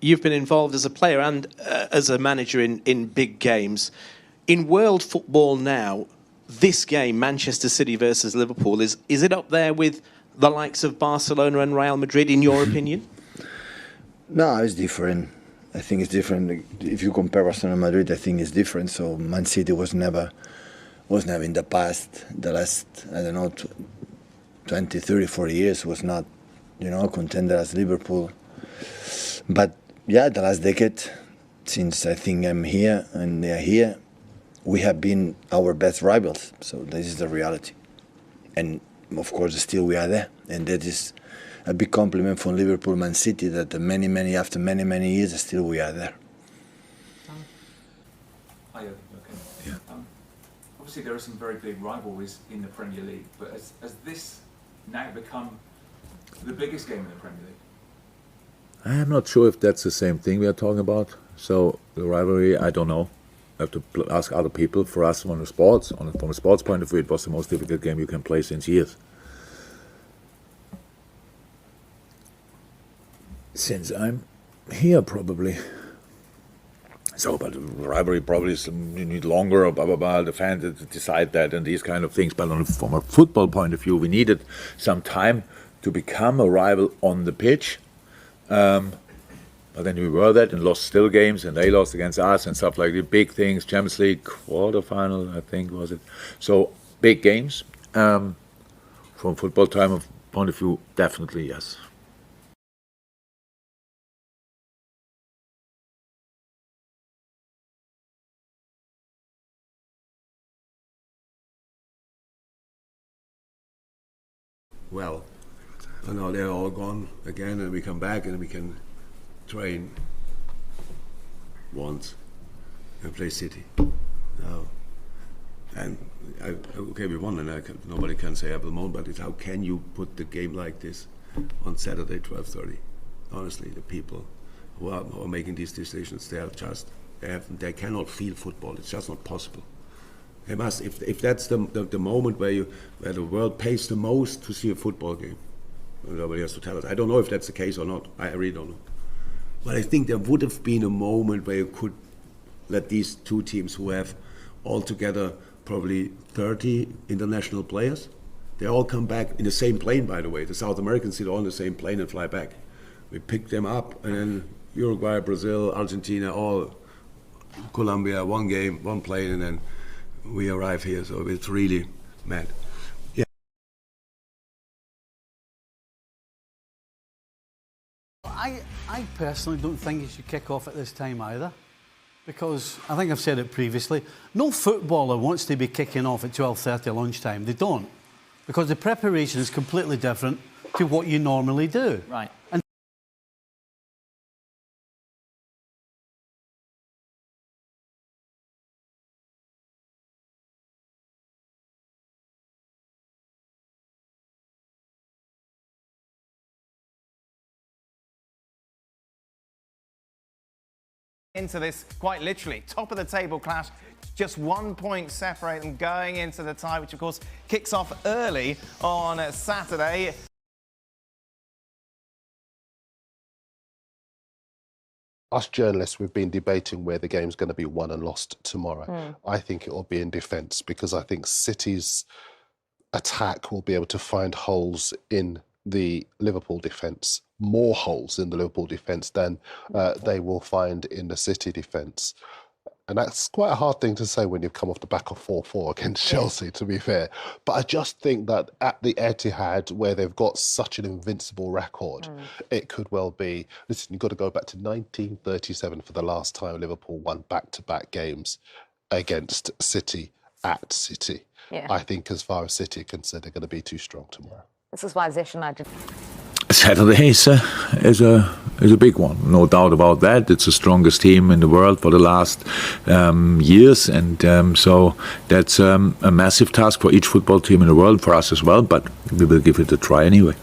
you've been involved as a player and as a manager in big games. In world football now, this game, Manchester City versus Liverpool, is it up there with the likes of Barcelona and Real Madrid, in your opinion? No, it's different. I think it's different. If you compare Barcelona and Madrid, I think it's different. So Man City was never in the past, the last, I don't know, 20, 30, 40 years was not, contender as Liverpool. But yeah, the last decade, since I think I'm here and they're here, we have been our best rivals. So this is the reality. And of course, still we are there. And that is a big compliment from Liverpool, Man City, that after many years, still we are there. Hi, okay. Yeah. Obviously, there are some very big rivalries in the Premier League, but has this now become the biggest game in the Premier League? I'm not sure if that's the same thing we are talking about. So the rivalry, I don't know. I have to ask other people. For us, from a sports point of view, it was the most difficult game you can play since years. Since I'm here, probably. So, but the rivalry probably is, you need longer, or blah, blah, blah, the fans decide that and these kind of things. But from a football point of view, we needed some time to become a rival on the pitch. But then we were that and lost still games, and they lost against us and stuff like the big things, Champions League quarterfinal, I think, was it. So, big games. From football point of view, definitely yes. Well, so now they're all gone again, and we come back and we can train once and play City. Now, and okay, we won, and nobody can say at the moment, but it's how can you put the game like this on Saturday 12:30? Honestly, the people who are making these decisions, they cannot feel football. It's just not possible. They must, if that's the moment where the world pays the most to see a football game. Nobody has to tell us. I don't know if that's the case or not. I really don't know. But I think there would have been a moment where you could let these two teams, who have altogether probably 30 international players, they all come back in the same plane, by the way. The South Americans sit all in the same plane and fly back. We pick them up, and then Uruguay, Brazil, Argentina, all Colombia, one game, one plane, and then we arrive here. So it's really mad. I personally don't think it should kick off at this time either, because I think I've said it previously, no footballer wants to be kicking off at 12:30 lunchtime. They don't, because the preparation is completely different to what you normally do. Right. And into this quite literally top of the table clash, just 1 point separate them going into the tie, which of course kicks off early on Saturday. Us journalists, we've been debating where the game's going to be won and lost tomorrow. I think it will be in defence, because I think City's attack will be able to find holes in the Liverpool defence, more holes in the Liverpool defence than they will find in the City defence. And that's quite a hard thing to say when you've come off the back of 4-4 against Chelsea, to be fair. But I just think that at the Etihad, where they've got such an invincible record, it could well be... Listen, you've got to go back to 1937 for the last time Liverpool won back-to-back games against City at City. Yeah. I think as far as City are concerned, they're going to be too strong tomorrow. This is why Zishan Saturday is a big one, no doubt about that. It's the strongest team in the world for the last years, and so that's a massive task for each football team in the world, for us as well, but we will give it a try anyway.